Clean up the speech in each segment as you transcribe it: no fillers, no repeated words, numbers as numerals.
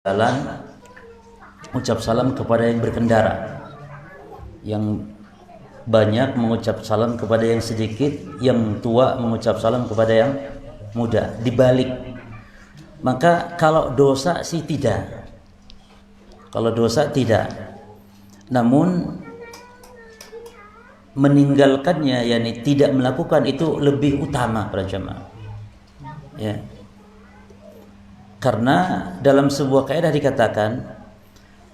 jalan ucap salam kepada yang berkendara, yang banyak mengucap salam kepada yang sedikit, yang tua mengucap salam kepada yang muda, dibalik. Maka kalau dosa sih tidak, kalau dosa tidak, namun meninggalkannya, yakni tidak melakukan itu lebih utama para jamaah, ya. Karena dalam sebuah kaidah dikatakan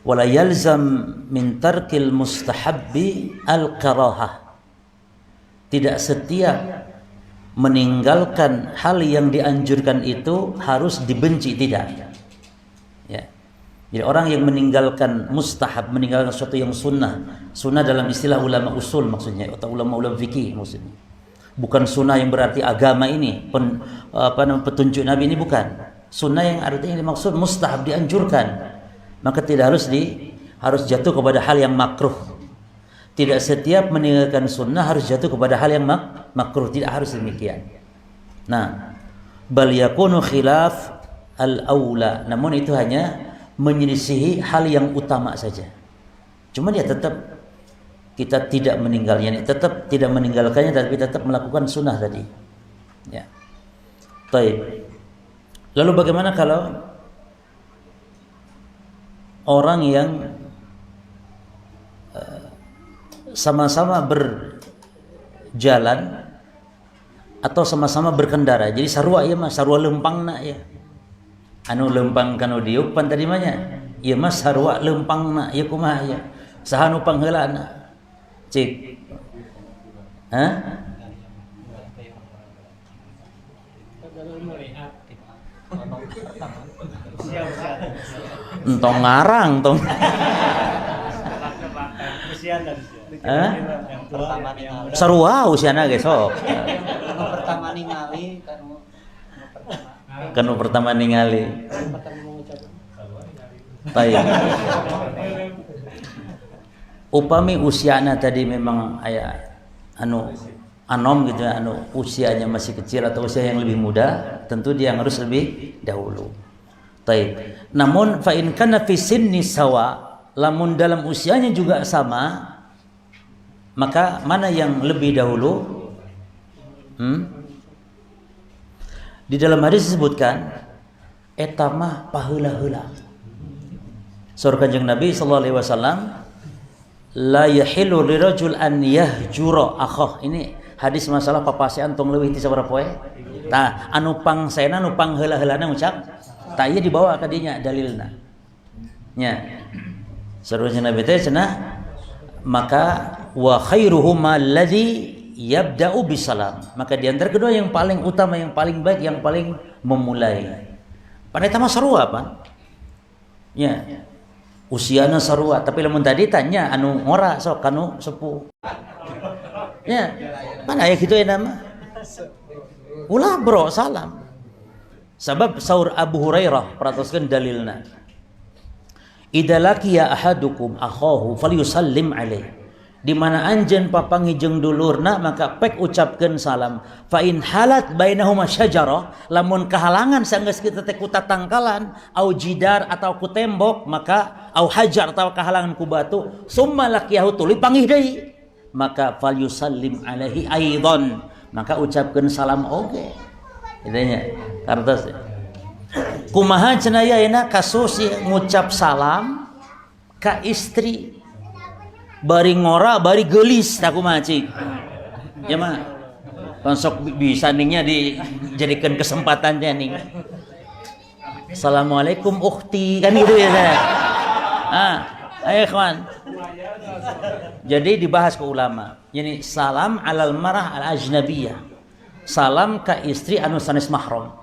wala yalzam min tarkil mustahabbi al-karahah. Tidak setiap meninggalkan hal yang dianjurkan itu harus dibenci, tidak. Ya. Jadi orang yang meninggalkan mustahab, meninggalkan sesuatu yang sunnah, sunnah dalam istilah ulama usul maksudnya, atau ulama-ulama fikih maksudnya. Bukan sunnah yang berarti agama ini, petunjuk Nabi ini, bukan. Sunnah yang artinya dimaksud mustahab, dianjurkan, maka tidak harus jatuh kepada hal yang makruh. Tidak setiap meninggalkan sunnah harus jatuh kepada hal yang makruh, tidak harus demikian. Nah, bal yakunu khilaf al-aula, namun itu hanya menyelisihi hal yang utama saja. Cuma dia tetap kita tidak meninggalnya, tetap tidak meninggalkannya, tapi tetap melakukan sunnah tadi. Ya. Baik. Lalu bagaimana kalau orang yang sama-sama berjalan atau sama-sama berkendara, jadi sarua ya mas, sarua lempang nak ya, anu lempang kanu diuk pan tadi mahnya, ya mas sarua lempang nak ya kumaha ya, sahanu pangheula nak, cik, entong ngarang tong. Sarua usiana ge sok. Kanu pertama ningali. Baik. Upami usiana tadi memang aya anu anom gitu, anu usianya masih kecil atau usia yang lebih muda, tentu dia yang harus lebih dahulu. Taib. Namun fa in kana fi sinni sawa, lamun dalam usianya juga sama, maka mana yang lebih dahulu? Di dalam hadis disebutkan eta mah paheula-heula. Saur Kanjeng Nabi sallallahu alaihi wasallam, la yahilu lirajul an yahjura akhah. Ini hadis masalah papasean tong leuwih ti sabaraha poe. Tah anu pangsena anu pangheula-heulana ngucap tak iya dibawa ke dinya dalilna nya seterusnya Nabi teh cenah, maka wa khairuhum alladzi yabda'u bisalam, maka di antara kedua yang paling utama, yang paling baik, yang paling memulai pada eta mah sarua apa nya usiana sarua, tapi lamun tadi tanya anu ngora sok kanu sepuh nya pan aya kitu eta mah ulah bro salam. Sebab saur Abu Hurairah perhatikan dalilna. Idza laqiya ahadukum akhahu falyusallim alaih. Di mana anjeun papangi jeung dulurna maka pek ucapkeun salam. Fa in halat bainahuma syajarah, lamun kahalangan sanggeus kitu teh ku tatangkalan, au jidar atau ku tembok, maka au hajar atau kahalangan ku batu, summa laqiyahu tuluy panggih deui, maka falyusallim alaihi aidan, maka ucapkeun salam oge. Idenya kartos kumaha cenah ayeuna kasus ngucap salam ka istri bari ngora bari geulis tah kumaha cik ya mah sok bisa ningnya dijadikan kesempatan teh ning assalamualaikum ukhti kan gitu ya teh. Ayo kawan, jadi dibahas ke ulama yani salam alal marah al ajnabiyah, salam ka istri anu sanes mahram.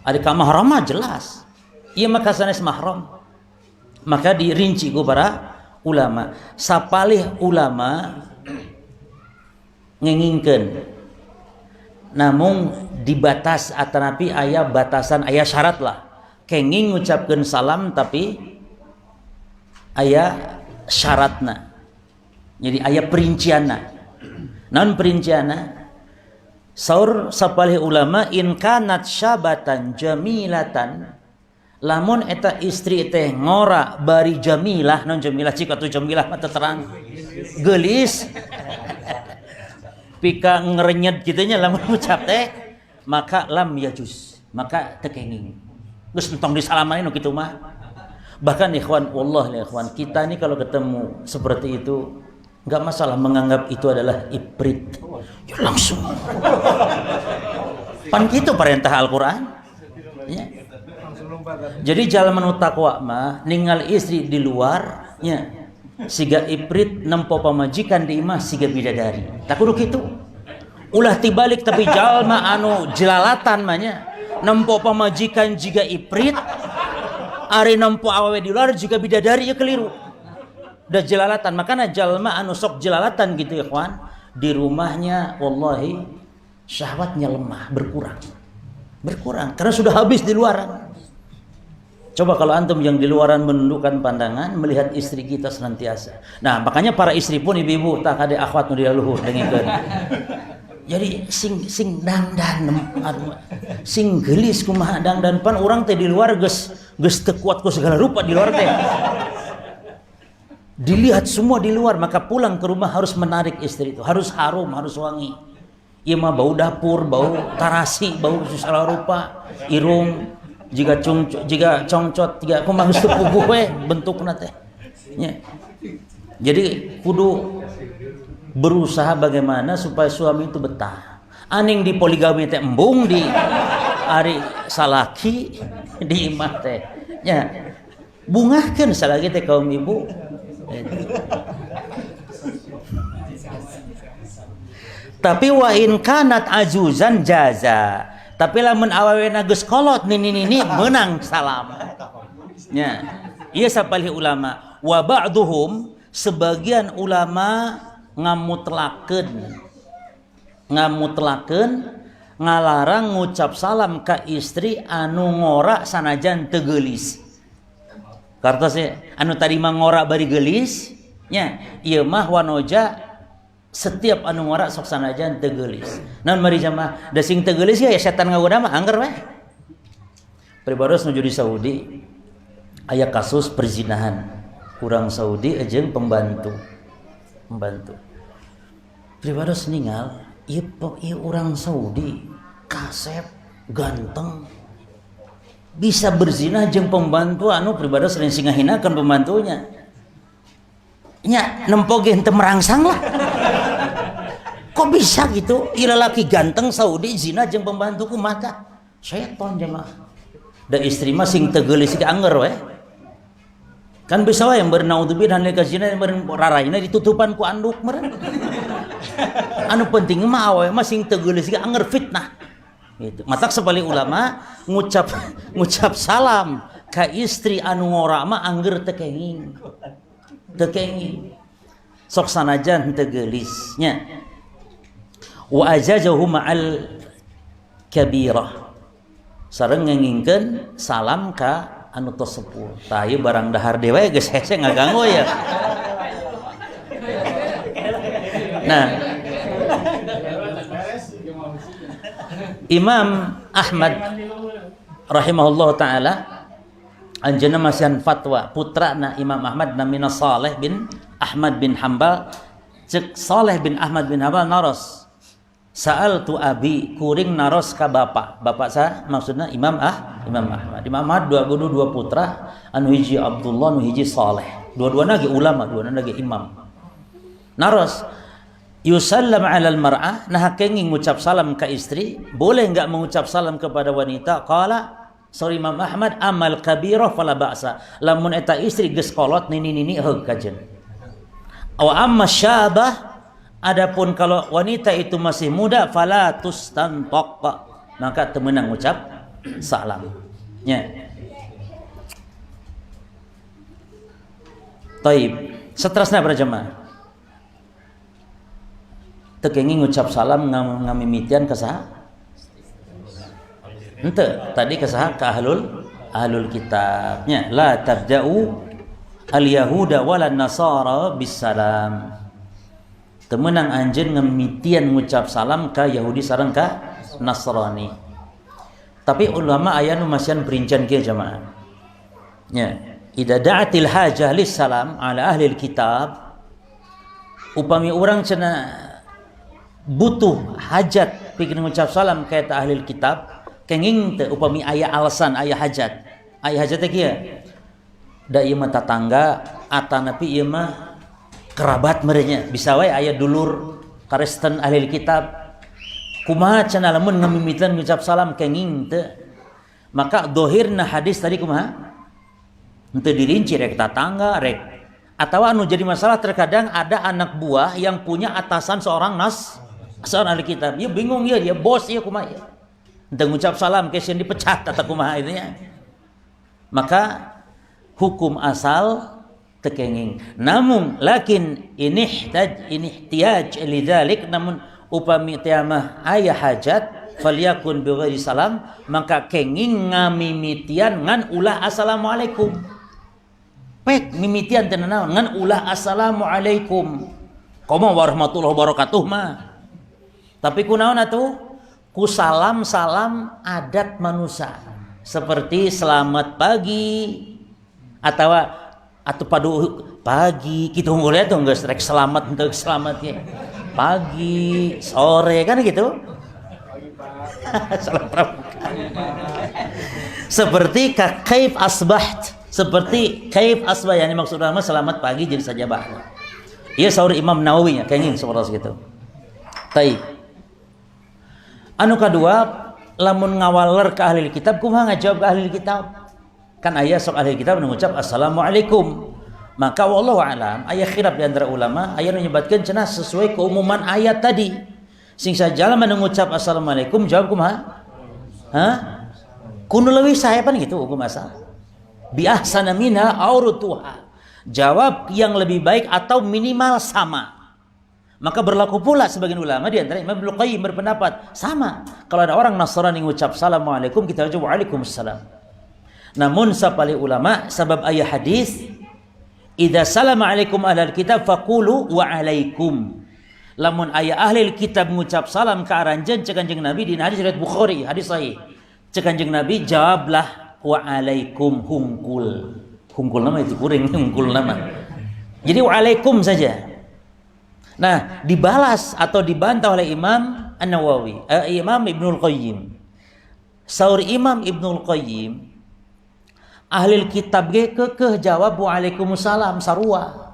Ari ka mahram mah jelas. Ieu mah ka sanes mahram. Maka dirinci ku para ulama. Sapalih ulama ngengingkeun. Namun dibatas atanapi aya batasan, aya syarat lah. Kenging ngucapkeun salam tapi aya syaratna. Jadi aya perincianna. Naon perincianna? Saur sapalih ulama in kanat syabatan jamilatan, lamun eta istri teh ngora bari jamilah, non jamilah cik atuh jamilah mata terang gelis pika ngerenyet gitunya lamun ucap teh, maka lam yajuz, maka tekenging geus entong disalamain kitu mah. Bahkan ikhwan, wallahi ikhwan, kita ini kalau ketemu seperti itu enggak masalah menganggap itu adalah ibrit, ya langsung pan gitu perintah Al-Qur'an ya. Jadi jalan menu takwa mah ninggal istri di luar nya siga ibrit nempo pamajikan di imah siga bidadari. Tak kudu kitu. Ulah tibalik tapi jalma anu jelalatan mah nya nempo pamajikan jiga ibrit, ari nempo awewe di luar juga bidadari ya keliru. Da jelalatan, makanya jalma anu sok jelalatan gitu ya kawan, di rumahnya wallahi syahwatnya lemah, berkurang karena sudah habis di luaran. Coba kalau antum yang di luaran menundukkan pandangan melihat istri kita senantiasa. Nah, makanya para istri pun ibu-ibu tak ada akhwat nu diluhur dengikeun. Jadi sing dangdan sing gelis kumaha dangdan pan urang teh di luar geus teu kuat ku segala rupa di luar teh. Dilihat semua di luar, maka pulang ke rumah harus menarik istri itu, harus harum, harus wangi. Ieu mah bau dapur, bau tarasi, bau segala rupa, irung jika congcot jika kumaha geus teu puguh we bentukna teh nya. Jadi kudu berusaha bagaimana supaya suami itu betah. Aning di poligami teh embung, di ari salaki di imah teh nya bungahkeun salagi teh kaum ibu. Tapi wa in kanat ajuzan jaza. Tapi lamun awawena geus kolot nini menang salam. Nya. Ieu sapalih ulama, wa ba'duhum sebagian ulama ngamutlakeun ngalarang ngucap salam ka istri anu ngora sanajan teu geulis. Kartos anu tadi mah ngora bari geulis nya, ieu mah wanoja setiap anu ngora sok sanajan teu geulis. Naon mari jamaah, da sing teu geulis ya setan ngagoda mah angger we. Pribados nuju di Saudi aya kasus perzinahan. Urang Saudi jeung pembantu. Pribados ningal ieu urang Saudi kasep ganteng bisa berzina jeung pembantu anu pribados lain sing ngahinakeun pembantunya. Nya nempo ge henteu merangsang lah. Kok bisa gitu? Ieu lalaki ganteng Saudi zina jeung pembantuku mata. Setan jemaah. Da istri mah sing teu geulis ge anger we. Kan bisa wae beur naudzubillah dan zina beur rarayna ditutupan ku anduk meureun. Anu penting mah awewe mah sing teu geulis ge anger fitnah. Gitu. Matak sabali ulama ngucap salam ka istri anu ngora mah angger teu kenging. Sok sanajan teu geulis nya. Wa ajajahu ma'al kabirah sareng ngengingkeun salam ka anu tos sepuh. Tah ieu barang dahar dewe geus hese ngaganggu ya. Nah, Imam Ahmad rahimahullah taala anjeunna masihan fatwa putrana Imam Ahmad namina Saleh bin Ahmad bin Hambal. Cek Saleh bin Ahmad bin Hambal naros Sa'al tu abi kuring naros ka bapak sa maksudna Imam Ahmad. Imam Ahmad dua putra anu hiji Abdullah anu hiji Saleh. Dua-duana ge ulama, dua-duana ge imam. Naros yusallam 'alal mar'ah, nah kenging ngucap salam ka istri, boleh enggak mengucap salam kepada wanita? Qala sorry Imam Ahmad amal kabirah fala ba'sa. Lamun eta istri geus kolot nini heug kajen. Aw amma syabah, adapun kalau wanita itu masih muda fala tustanaq, maka temenang ucap salam nya. Taib seterusnya para jemaah teu kenging ngucap salam ngamimitian ka saha? Henteu, tadi ka saha? Ka ahlul kitabnya. La tabda'u al-yahuda wala nasara bisalam. Temenang anjeun ngamimitian ngucap salam ka Yahudi sareng ka Nasrani. Tapi ulama aya nu masihan perincian kieu jamaah. Ya, idza da'atil hajah lis salam ala ahli kitab, upami orang cenah butuh hajat pikeun ngucap salam ka eta ahli kitab, kenging teu upami aya alasan aya hajat. Aya hajat teh kieu. Da ieu mah tatangga atanapi ieu mah kerabat merenya, bisa wae aya dulur karesten ahli kitab. Kumaha cenah lamun ngamimiteun ngucap salam kenging teu. Maka dohirna hadis tadi kumaha? Henteu dirinci rek tatangga rek atawa anu jadi masalah terkadang ada anak buah yang punya atasan seorang ahli kitab. Ieu bingung dia bos ieu kumaha ieu. Henteu ngucap salam keun dipecat atau kumaha itu nya. Maka hukum asal tekenging. Namun lakin inihtiyaj lidzalik, namun upami teh mah aya hajat falyakun bighairi salam, maka kenging ngamimitian ngan ulah assalamualaikum. Pek mimitian teh naon ngan ulah assalamualaikum. Komo warahmatullahi wabarakatuh mah. Tapi kunaon atuh? Ku salam-salam adat manusia. Seperti selamat pagi atau padu pagi kitu unggul eta geus rek selamat henteu selamat ya. Pagi, sore kan gitu. Salam pramuka. Seperti kaif asbaht, seperti kaif asbah, yang maksudna mah selamat pagi jeung sajabah. Ieu saur Imam Nawawi nya kenging sapertos kitu. Taib. Anu kadua, lamun ngawaler ka ahli kitab kumaha ngajawab ka ahli kitab? Kan aya sok ahli kitab mengucap assalamualaikum. Maka wallahu alam aya khilaf di antara ulama, aya nu nyebatkeun cenah sesuai keumuman ayat tadi. Sing sajala mengucap assalamualaikum jawab kumaha? Kudu leuwih saepan gitu hukum asal. Bi ahsana minha aw rutuha. Jawab yang lebih baik atau minimal sama. Maka berlaku pula sebagian ulama di antara Imam Ibnu Qayyim berpendapat sama. Kalau ada orang Nasrani ngucap assalamualaikum, kita jawab waalaikumsalam. Namun sapali ulama sabab ayat hadis idza salama alaikum ahlul kitab faqulu wa alaikum. Lamun aya ahli kitab ngucap salam ka aranjeun cek Kanjeng Nabi di hadis riwayat Bukhari, hadis sahih. Cek Kanjeng Nabi jawablah wa alaikum hungkul. Hungkul nama itu kuring hungkul nama. Jadi wa alaikum saja. Nah, dibalas atau dibantah oleh Imam An-Nawawi, Imam Ibnul Qayyim. Saur Imam Ibnul Qayyim, ahli kitab ge keukeuh jawab waalaikumsalam sarua.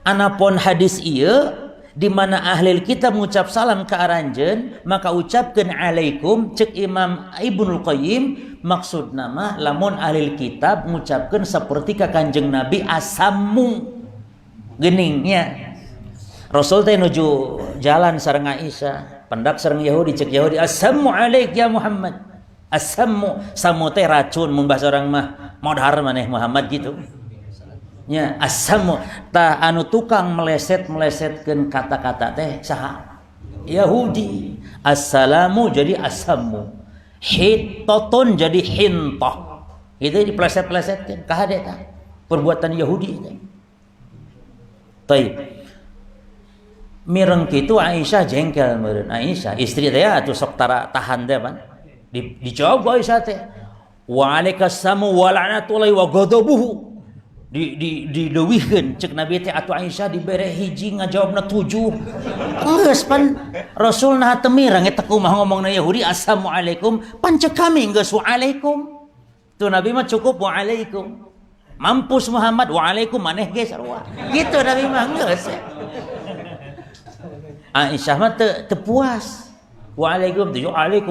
Anapun hadis ieu di mana ahli kitab mengucap salam ke aranjeun, maka ucapkeun alaikum cek Imam Ibnul Qayyim, maksudna mah lamun ahli kitab mengucapkeun saperti ka Kanjeng Nabi asammu geuningnya. Rasul teh nuju jalan sareng Aisyah, pendak sareng Yahudi, cek Yahudi, "Assammu alaik ya Muhammad." Assammu, samu teh racun mun bahasa orang mah modhar maneh Muhammad gitu. Nya assammu tah anu tukang meleset-melesetkeun kata-kata teh saha? Yahudi. Assalamu jadi assammu. Hittatun jadi hintah. Itu dipeleset-pelesetkeun ka hade tah. Perbuatan Yahudi teh. Taib. Mireng kitu Aisyah jengkel meureun. Aisyah istri teh atuh sok tara tahan teh pan. Dijawab Aisyah teh. Wa alaikassamu wa la'natullahi wa ghadabuhu. Dideuwihkeun cek Nabi teh atuh Aisyah dibere hiji ngajawabna 7. Geus pan Rasul nah teu mireng eta kumaha ngomongna Yahudi assalamualaikum, pan cek kami geus waalaikum. Tuh Nabi mah cukup waalaikum. Mampus Muhammad waalaikum maneh ge sarua. Gitu Nabi mah geus. Aisyah mah teu puas. Waalaikum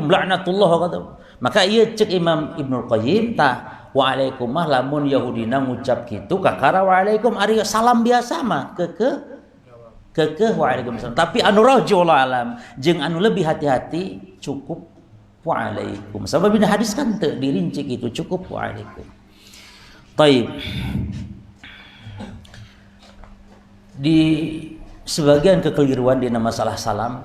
la'natullah kata. Maka ieu cek Imam Ibnul Qayyim tah waalaikum mah lamun Yahudina ngucap kitu kakara waalaikum ari salam biasa mah kekeh waalaikumsalam. Tapi anu rajul alam jeung anu lebih hati-hati cukup waalaikum. Sabab dina hadis kan teu dirinci kitu cukup waalaikum. Taib. Di sebagian kekeliruan dina masalah salam,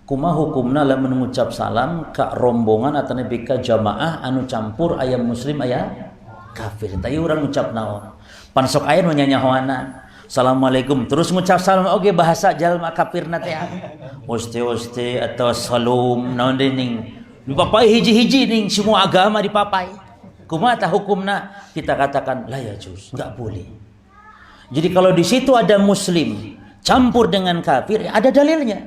kumaha hukumna lamun mengucap salam ka rombongan atau nepi ka jamaah anu campur aya muslim aya kafir. Tah ieu urang ngucap naon? Pan sok aya nu nyanyahoana. Assalamualaikum terus ngucap salam oge bahasa jalma kafirna teh. Oste atau salum naon deui ning. Dipapai hiji-hiji ning semua agama dipapai. Kumaha hukumna? Kita katakan la yajuz, enggak boleh. Jadi kalau di situ ada muslim campur dengan kafir, ada dalilnya.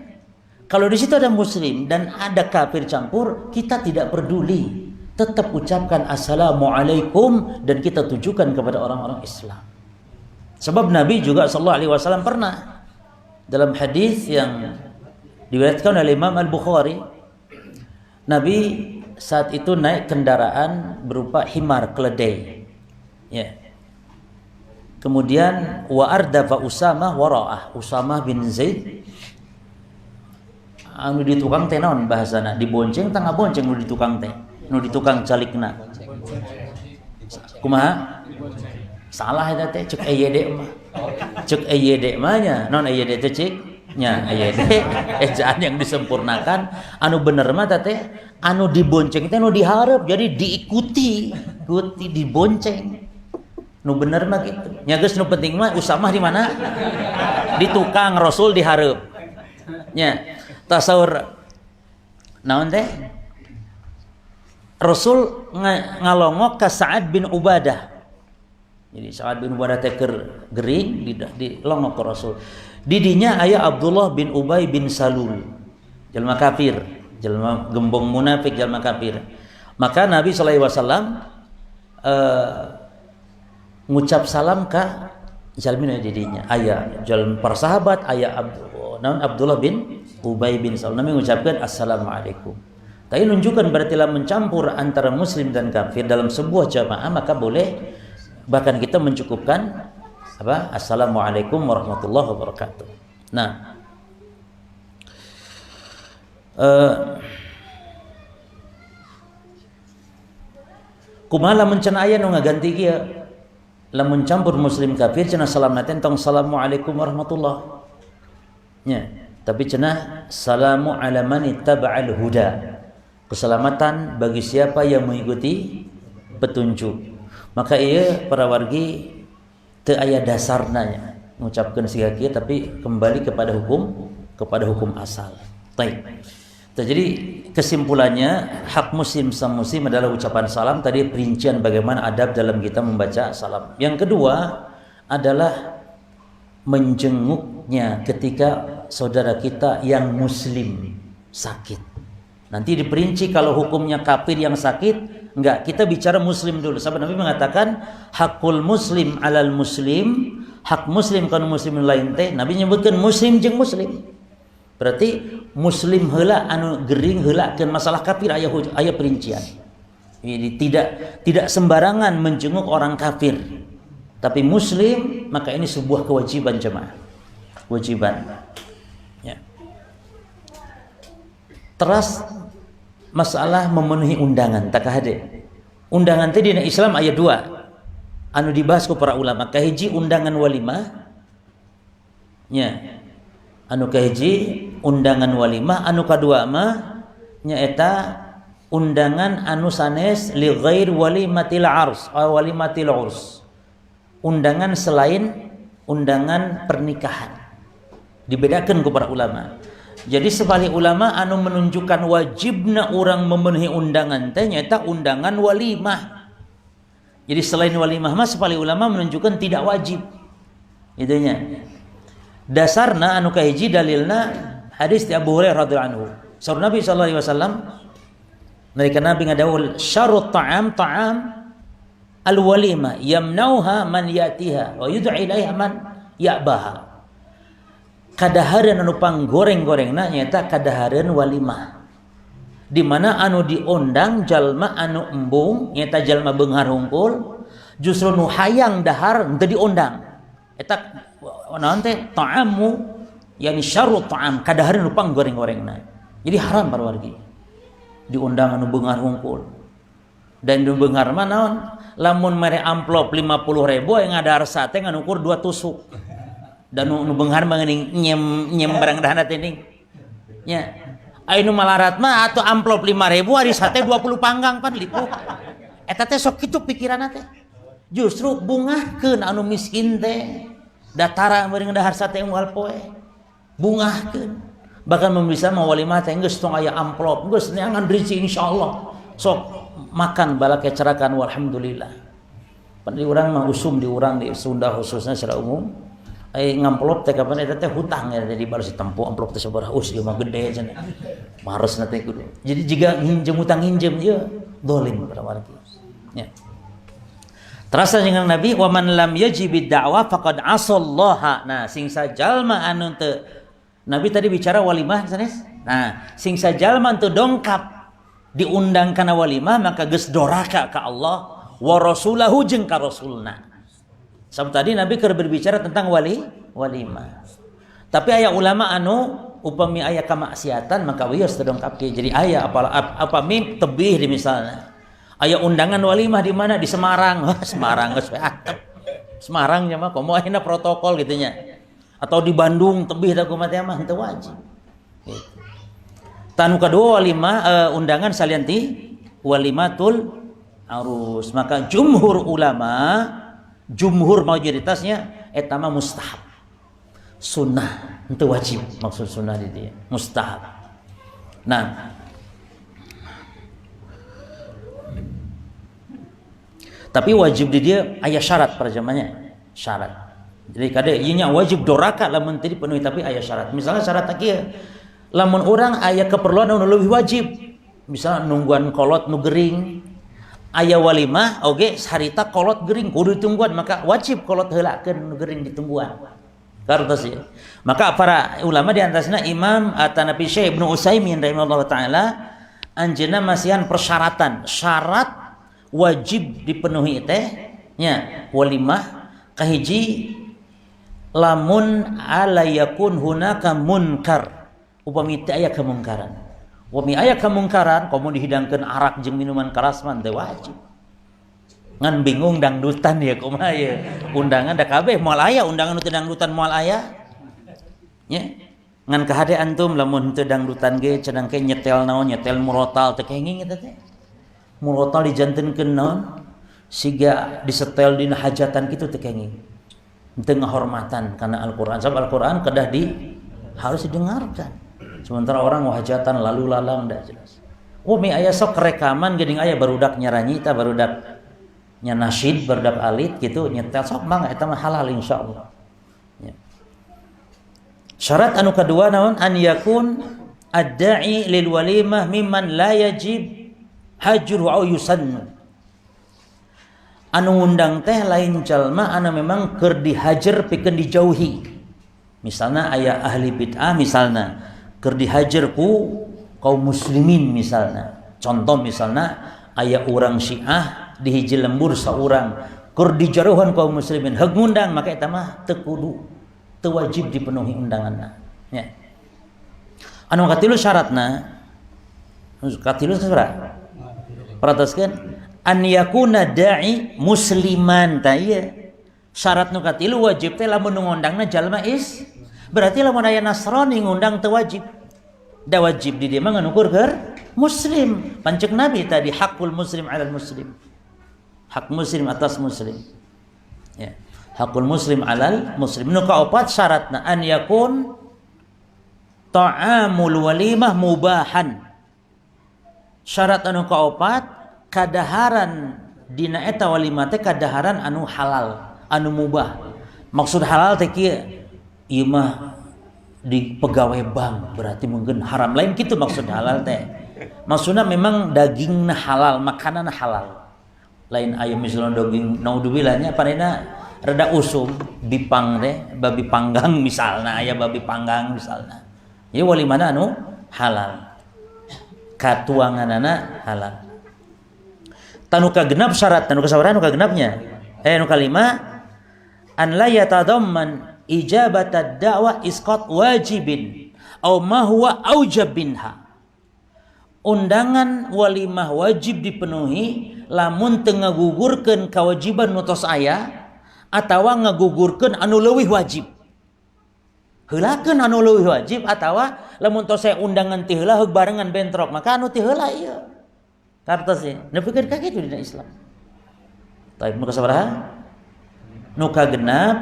Kalau di situ ada muslim dan ada kafir campur, kita tidak peduli. Tetap ucapkan assalamualaikum dan kita tujukan kepada orang-orang Islam. Sebab Nabi juga sallallahu alaihi wasallam pernah dalam hadis yang diriwayatkan oleh Imam Al-Bukhari, Nabi saat itu naik kendaraan berupa himar keledai. Ya. Kemudian wa ardafa Usamah wara'ah. Usamah bin Zaid anu di tukang teh naon bahasana? Dibonceng tengah bonceng nu di tukang teh. Nu di tukang calikna. Kumaha? Salah eta teh cek EYD mah. Cek EYD mah nya. Naon EYD teh cek? Nya EYD ejaan yang disempurnakan. Anu bener mah teh anu dibonceng teh nu dihareup jadi diikuti dibonceng nu bener mah gitu nya geus nu penting mah Usamah di mana di tukang Rasul dihareup nya tasawur naon teh Rasul ngalongok ka Sa'ad bin Ubadah. Jadi Sa'ad bin Ubadah teh keur gering di longok ke Rasul. Di dinya aya Abdullah bin Ubay bin Salul jelema kafir, jelema gembong munafik, jelema kafir. Maka Nabi sallallahu alaihi wasallam ngucap salam ka jalmin di dinya. Aya jalma para sahabat, aya Abdullah bin Ubay bin Salul. Nabi mengucapkan assalamualaikum. Tapi menunjukkan berarti lah mencampur antara muslim dan kafir dalam sebuah jamaah maka boleh, bahkan kita mencukupkan apa? Assalamualaikum warahmatullahi wabarakatuh. Nah, kumaha lamun cenah aya nu ngaganti kieu, lamun campur muslim kafir cenah salamna teh tong assalamualaikum warahmatullahi. Nya, tapi cenah salamu ala man ittaba'al huda. Keselamatan bagi siapa yang mengikuti petunjuk. Maka ieu para wargi teu aya dasarna nya ngucapkeun siga kieu tapi kembali kepada hukum asal. Baik. Jadi kesimpulannya hak muslim sama muslim adalah ucapan salam. Tadi perincian bagaimana adab dalam kita membaca salam. Yang kedua adalah menjenguknya ketika saudara kita yang muslim sakit. Nanti diperinci kalau hukumnya kafir yang sakit, enggak, kita bicara muslim dulu. Sahabat Nabi mengatakan hakul muslim alal muslim, hak muslim kana muslim lain teh Nabi nyebutkan muslim jeung muslim. Berarti muslim heula anu gering heulakeun masalah kafir aya perincian. Jadi tidak sembarangan menjenguk orang kafir. Tapi muslim maka ini sebuah kewajiban jemaah. Kewajiban. Ya. Teras masalah memenuhi undangan tak hade. Undangan teh dina Islam aya 2 anu dibahas ku para ulama. Kahiji undangan walimah. Nya. Anu kahiji undangan walimah, anu kadua mah nyaeta undangan anu sanes li ghair walimatil ars atau walimatil urs. Undangan selain undangan pernikahan. Dibedakan ku para ulama. Jadi sebalik ulama anu menunjukkan wajibna orang memenuhi undangan teh nyaeta undangan walimah. Jadi selain walimah mah sebalik ulama menunjukkan tidak wajib. Itunya. Dasarna anu kahiji dalilna hadis ti Abu Hurairah radhiyallahu anhu. Saur Nabi sallallahu alaihi wasallam nalika Nabi ngadawul syarut ta'am al-walima yamnauha man yatiha wa yud'i ilaiha man ya'baha. Kadahareun anu panggoreng-gorengna nyaeta kadahareun walimah. Di mana anu diundang jalma anu embung nyaeta jalma beunghar hungkul, justru nu hayang dahar teu diundang. Eta naon teh ta'amu yani syarrut ta'am kadahareun nu panggoreng-gorengna. Jadi haram para wargi. Diundang anu beunghar hungkul. Dan nu beunghar mah naon? Lamun mere amplop 50.000 yang ngadahar sate ngan ukur 2 tusuk. Dan nu beunghar mah geuning nyem barang dahana teh ning. Nya. Aya nu malarat mah atuh amplop 5.000 ari sate 20 panggang pan lipuk. Eta teh sok kitu pikiranna teh. Justru bungahkeun anu miskin teh. Datara meureun dahar sate moal poe. Bungahkeun. Bahkan bisa mau walimah teh geus tong aya amplop, geus neangan riji insyaallah. Sok makan bala kecerakan walhamdulillah. Di urang mah usum di urang di Sunda khususnya secara umum ngamplop teh kapan eta teh hutang ya, jadi baru ditempo amplop teh sabaraha ieu mah gede cenah. Maresna teh kudu. Jadi jika nginjem hutang nginjem ieu dolim pada wargi. Ya. Terasa jeung Nabi wa man lam yajibid da'wah faqad asallaha. Nah, sing sajalma anu teu Nabi tadi bicara walimah sanes. Nah, sing sajalma teu dongkap diundang kana walimah maka geus doraka ka Allah wa rasulahu jeung ka rasulna. Sabtu tadi Nabi keur berbicara tentang walimah. Tapi aya ulama anu upami aya kamaksiatan maka wios teu dongkapkeun. Jadi aya apami tebih di misalna. Aya undangan walimah di mana? Di Semarang. Semarang geus atep. Semarang nya mah komo ayeuna protokol gitu nya. Atau di Bandung tebih da kumaha teh mah henteu wajib. Gitu. Tanu kadua walimah undangan salianti walimatul arus. Maka jumhur ulama, jumhur mayoritasnya eta mah mustahab. Sunnah, henteu wajib. Maksud sunnah di dieu, mustahab. Nah, tapi wajib di dia aya syarat para jamaahnya, syarat. Jadi kade ieu nya wajib doraka lamun teu dipenuhi tapi aya syarat. Misalnya syarat kieu, lamun urang aya keperluan anu leuwih wajib, misalnya nungguan kolot nu gering, aya walimah oge harita kolot gering kudu ditungguan, maka wajib kolot heulakeun nu gering ditungguan. Kartos ya. Maka para ulama di antaranya Imam At-Tanafi Syekh Ibnu Utsaimin rahimahullah taala anjeunna masihan persyaratan, syarat wajib dipenuhi teh nya walimah kahiji lamun ala yakun hunaka munkar, upami teu aya kemungkaran. Wami aya kemungkaran komo dihidangkeun arak jeung minuman keras mah teu wajib. Ngan bingung dangdutan ya kumaha ya. Undangan da kabeh moal aya undangan teu dangdutan moal aya. Nya. Ngan kahade antum lamun teu dangdutan ge cenah ke nyetel naon nyetel murotal teu kenging eta teh. Murotal dijantenkeun naon? Siga disetel dina hajatan kitu teu kenging. Teu ngahormatan kana Al-Qur'an. Sabab Al-Qur'an kedah harus didengarkan. Sementara orang wahajatan lalu lalang dah jelas. Mi aya sok rekaman geuning aya barudak nyaranyi ta barudak nya nasyid barudak alit gitu nyetel sok mangga eta mah halal insyaallah. Ya. Syarat anu kadua naon an yakun ad-da'i lil walimah mimman la yajib hajru au yusannu. Anu ngundang teh lain jalma anu memang keur dihajer pikeun dijauhi. Misalna aya ahli bid'ah misalna keur dihajar ku kaum muslimin misalna. Contoh misalna aya urang Syiah di hiji lembur saurang keur dijaruhan kaum muslimin heug ngundang maka eta mah teu kudu teu wajib dipenuhi undanganna nya. Anu katilu syaratna katilu sabaraha? Perhatikan an yakuna da'i musliman ta ieu. Syarat nu katilu wajib teh lamun ngundangna jalma berarti lamun aya Nasrani ngundang teu wajib. Da wajib di dieu mah nganukur keur muslim. Pancek Nabi tadi hakul muslim 'alal muslim. Hak muslim atas muslim. Ya. Hakul muslim 'alal muslim. Nu kaopat syaratna an yakun ta'amul walimah mubahan. Syarat anu kaopat kadaharan dina eta walimah teh kadaharan anu halal, anu mubah. Maksud halal teh kieu ieu mah di pegawai bank berarti mungkin haram lain gitu maksud halal teh. Maksudna memang dagingna halal, makananna halal. Lain aya misalna daging naudzubillah panena rada usum bipang teh, babi panggang misalna aya babi panggang misalna. Ieu walimana anu halal. Katuanganana halal. Tanu kagenap syarat, tanu kasabaraha nu kagenapnya? Nu kalima an la yatadamman ijabat ad-da'wah isqat wajibin aw ma huwa aujab minha. Undangan walimah wajib dipenuhi lamun teu ngagugurkeun kewajiban nu tos aya atawa ngagugurkeun anu leuwih wajib. Heulakeun anu leuwih wajib atawa lamun tos aya undangan ti heula heug barengan bentrok maka anu ti heula ieu. Kartosna nepikeun ka kitu dina Islam. Taib nu kasabaraha? Nu kagenap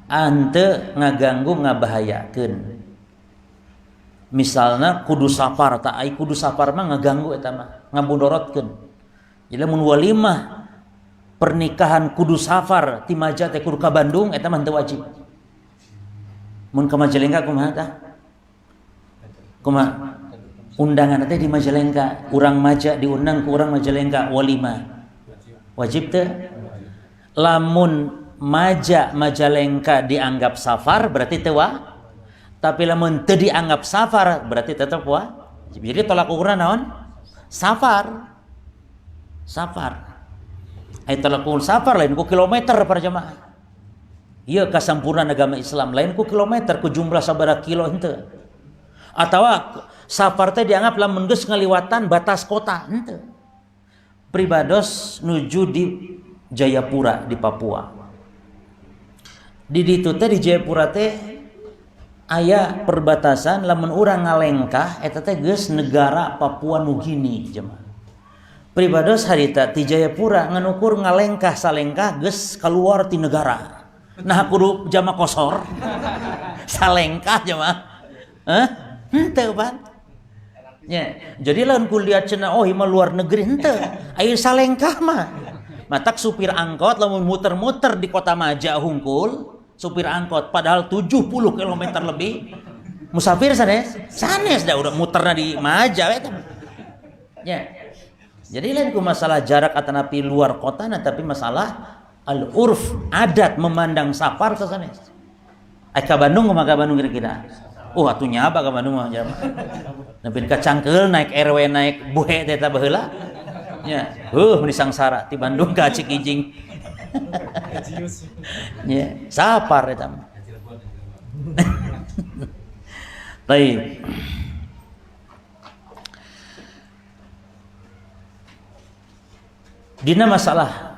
ante ngaganggu ngabahayakeun. Misalna kudu safar tak ai kudu safar mah ngaganggu eta mah ngabudorotkeun. Jadi mun walimah pernikahan kudu safar ti Maja teh kudu ka Bandung eta mah teu wajib. Mun ka Majalengka kumaha tah? Kumaha? Undangan teh di Majalengka, urang Maja diundang ku urang Majalengka walimah. Wajib teu? Lamun Maja Majalengka dianggap safar berarti teu wa. Tapi lamun teu dianggap safar berarti tetep wa. Jadi tolak ukurna naon? Safar. Safar. Ai tolak ukur safar lain ku kilometer para jamaah. Ieu kasampurnan agama Islam lain ku kilometer ku jumlah sabaraha kilo henteu. Atawa safar teh dianggap lamun geus ngaliwatan batas kota henteu. Pribados nuju di Jayapura di Papua. Di ditu teh di Jayapura teh aya perbatasan lamun urang ngalengkah eta teh geus negara Papua Nugini jemaah. Pribados harita ti Jayapura nganukur ngalengkah salengkah geus kaluar ti negara. Nah kudu jama kosor. Salengkah jemaah. Henteu Pak. Ya, jadi lamun kuliah cenah oh ieu luar negeri henteu. Aya salengkah mah. Matak supir angkot lamun muter-muter di kota Maja hungkul, supir angkot padahal 70 km lebih. Musafir sanes dah udah muterna di Maja eta. Ya. Jadi lain ku masalah jarak atanapi luar kota tapi masalah al-urf, adat memandang safar sanes. Ai ka Bandung kumaha ka Bandung kira-kira? Atuh nyaba ka Bandung mah jama. Nepi ka cangkeul naik RW naik buhe teh eta baheula. Ya, meni sangsara ti Bandung ka Cikijing. Ya, safar eta mah. Baik. Dina masalah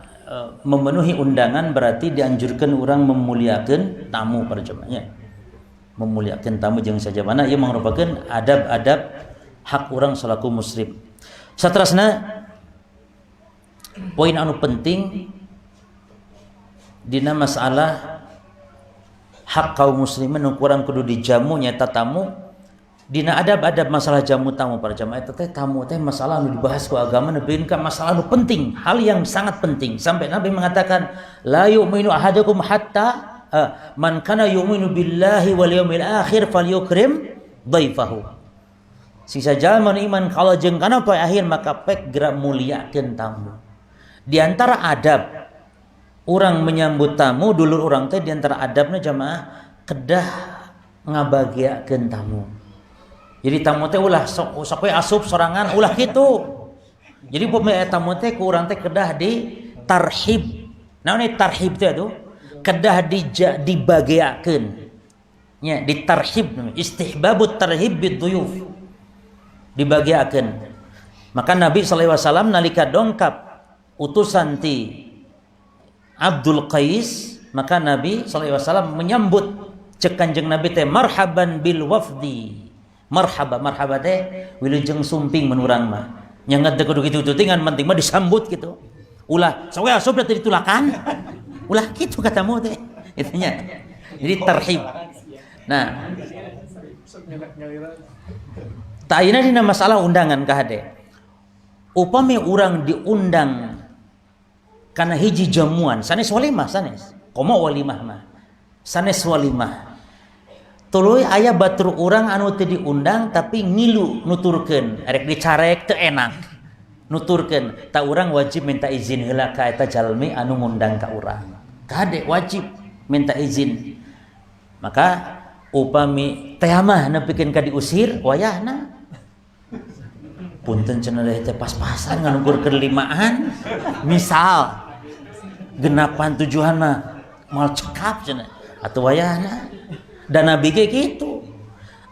memenuhi undangan berarti dianjurkan orang memuliakan tamu para jemaahnya. Memuliakan tamu jeung sajabana ieu merupakan adab-adab hak orang selaku muslim. Saterasna poin anu penting dina masalah hak kaum muslimin nu kurang kudu dijamu nyaeta tamu dina adab-adab masalah jamu tamu para jamaah eta teh tamu teh masalah anu dibahas ku agama nepiin ka masalah anu penting, hal yang sangat penting sampai Nabi mengatakan la yu'minu ahadukum hatta man kana yu'minu billahi wal yaumil akhir falyukrim dhaifahu. Sisa jalma iman kalau jeung kana poe akhir maka pek gerak muliakeun tamu. Di antara adab orang menyambut tamu dulur orang teh di antara adabna jamaah kedah ngabagiakeun tamu. Jadi tamu teh ulah sok we asup sorangan ulah kitu. Jadi pemae tamu teh ku urang teh kedah di tarhib. Naon tarhib teh atuh? Kedah dibagiakeun. Nya ditarhib istihbabut tarhib biduyuf. Dibagiakeun. Maka Nabi sallallahu alaihi wasallam nalika dongkap utusan ti Abdul Qais, maka Nabi sallallahu alaihi wasallam menyambut cek Kanjeng Nabi teh marhaban bil wafdi. Marhaba teh wilujeng sumping menurang mah. Nyangat teh kudu kitu tutingan penting mah disambut gitu. Ulah sok we asup teh ditulakan. Ulah kitu katamu teh. Itunya. Jadi terhib. Nah. Ta ayeuna dina masalah undangan ka hade. Upami urang diundang kana hiji jamuan sanes walimah sanes. Komo walimah mah. Sanes walimah. Tuluy aya batur urang anu teu diundang tapi ngilu nuturkeun, arek dicarek teu enak. Nuturkeun, ta urang wajib minta izin heula ka eta jalmi anu ngundang ka urang. Kade wajib minta izin. Maka upami teh mah nepikeun ka diusir wayahna. Punten cenah teh pas-pasan nganukurkeun limaan. Misal genapan tujuan mah moal cekap cenah atuh wayahna. Dan Nabi kayak gitu.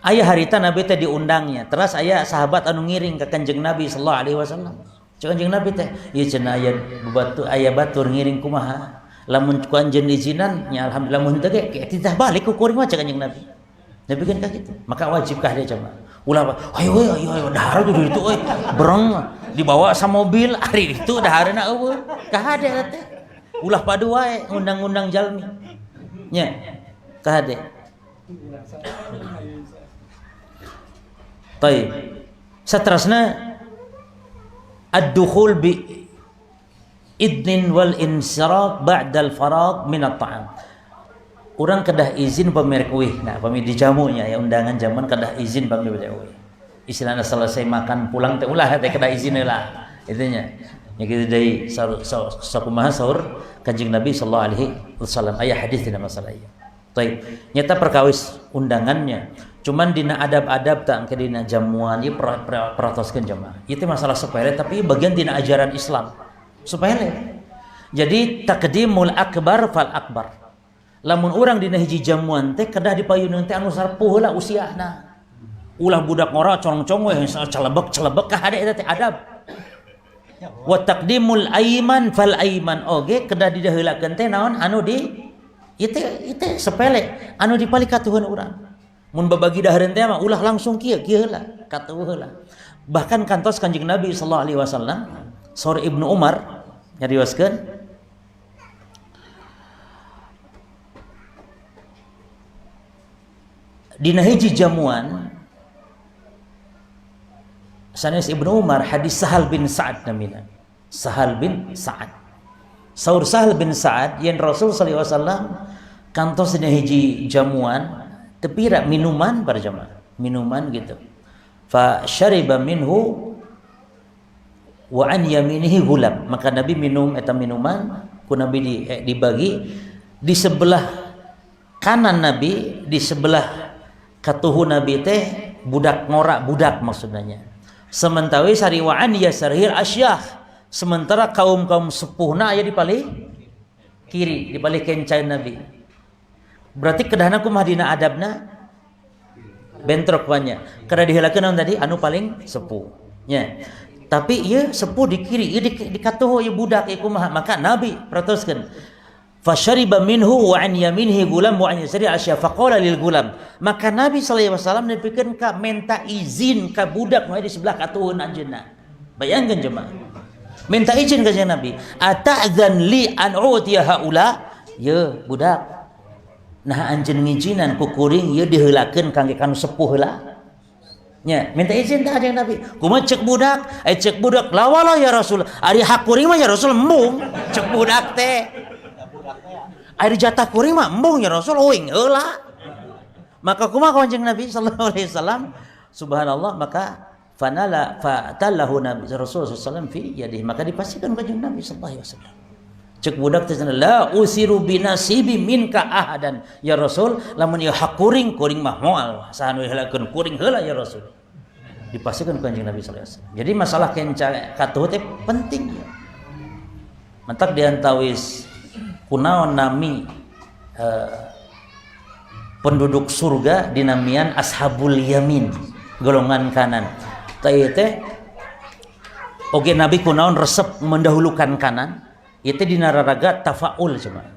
Aya harita Nabi teh diundangnya. Terus aya sahabat anu ngiring ke Kanjeng Nabi sallallahu alaihi wasallam. Cek Kanjeng Nabi teh, ieu cenah aya batur ngiring kumaha? Lamun ku anjeun izinan nya alhamdulillah mun teu ge titah balik ku kuring mah cek Kanjeng Nabi. Nabi kan ka kitu. Maka wajibkah dia coba? Ulah ayo dahar tuh ditu euy. Bereng dibawa sa mobil ari itu dahareuna eueuh. Ka hade teh. Ulah padu wae ngundang-undang jalmi. Nya. Ka hade. Baik. Saterasna ad-dukhul idnin wal insiraf ba'dal farad min at-ta'am. Urang kedah izin pamer kuih. Nah, pami di jamunya ya undangan jamuan kedah izin pamer kuih. Istilahna selesai makan pulang teh ulah teh kedah izin heula. Itunya. Ya gitu dari sakumaha sahur Kanjeng Nabi sallallahu alaihi wasallam. Aya hadis dina masalah ieu. Baik, nyata perkawis undangannya. Cuman dina adab-adab tak ke dina jamuan ieu peratoskeun jemaah. Itu masalah sepele tapi bagian dina ajaran Islam. Sepele. Jadi takdimul akbar fal akbar. Lamun urang dina hiji jamuan teh kedah dipayuneun teh anu sarpuh heula usiana. Ulah budak ngora cong-cong we celebek ka hade eta teh adab. Wa taqdimul aiman fal aiman oge kedah didaheulakeun teh naon anu di ieu sepele anu dipalihkatuheun urang. Mun babagi dahareun teh mah ulah langsung kieu heula katuh heula. Bahkan kantos Kanjeng Nabi sallallahu alaihi wasallam saur Ibnu Umar nyarioskeun dina hiji jamuan sanes Ibnu Umar hadis Sahal bin Sa'ad namina. Sahal bin Sa'ad. Saur Sahal bin Sa'ad yen Rasul sallallahu alaihi wasallam kantos dina hiji jamuan tepira minuman para jamaah. Minuman gitu. Fa syariba minhu wa an yaminihi gulab. Maka Nabi minum eta minuman ku Nabi dibagi di sebelah kanan Nabi, di sebelah katuhu Nabi teh budak ngora budak maksudnya. Sementara sariwaan yasarhil asyah, sementara kaum-kaum sepuhna aya di palih kiri, di palih kencai Nabi. Berarti kedahna kumaha dina adabna bentrok banyak. Kada diheulakeun naon tadi anu paling sepuh. Nya. Tapi ieu sepuh di kiri, ieu di katuhu ieu budak ieu kumaha? Maka Nabi pertoskeun fasyariba minhu wa an yaminihi gulam wa an yasari asya faqala lil gulam. Maka Nabi sallallahu alaihi wasallam nepikeun ka minta izin ka budak nu di sebelah katuhun anjeunna. Bayangkeun jemaah. Minta izin ka Nabi. Ata'dzan li an utiya haula? Ye budak. Nah anjeun ngijinan ku kuring ye diheulakeun kangge kanu sepuh heula. Nya, minta izin tah jeung Nabi. Kumaha cek budak lawala ya Rasul. Ari hak kuring mah ya Rasul embung. Cek budak teh. Air jatah kuring mah embung ya Rasul euing heula. Maka kumaha kanjeng Nabi sallallahu alaihi wasallam? Subhanallah, maka fatallahu Nabi Rasul sallallahu alaihi wasallam fi yadihi, maka dipastikan kanjeng Nabi sallallahu alaihi wasallam. Cek budak teh la usiru binasibi minka ahadan ya Rasul, lamun ieu hak kuring mah moal saha nu heulakeun kuring heula ya Rasul. Dipastikan kanjeng Nabi sallallahu alaihi wasallam. Jadi masalah kenca katuh teh penting ya. Mantak diantawis kunaon nami penduduk surga dinamian ashabul yamin, golongan kanan. Tah teh oge Nabi kunaon resep mendahulukan kanan, itu dinararaga tafaul cuma.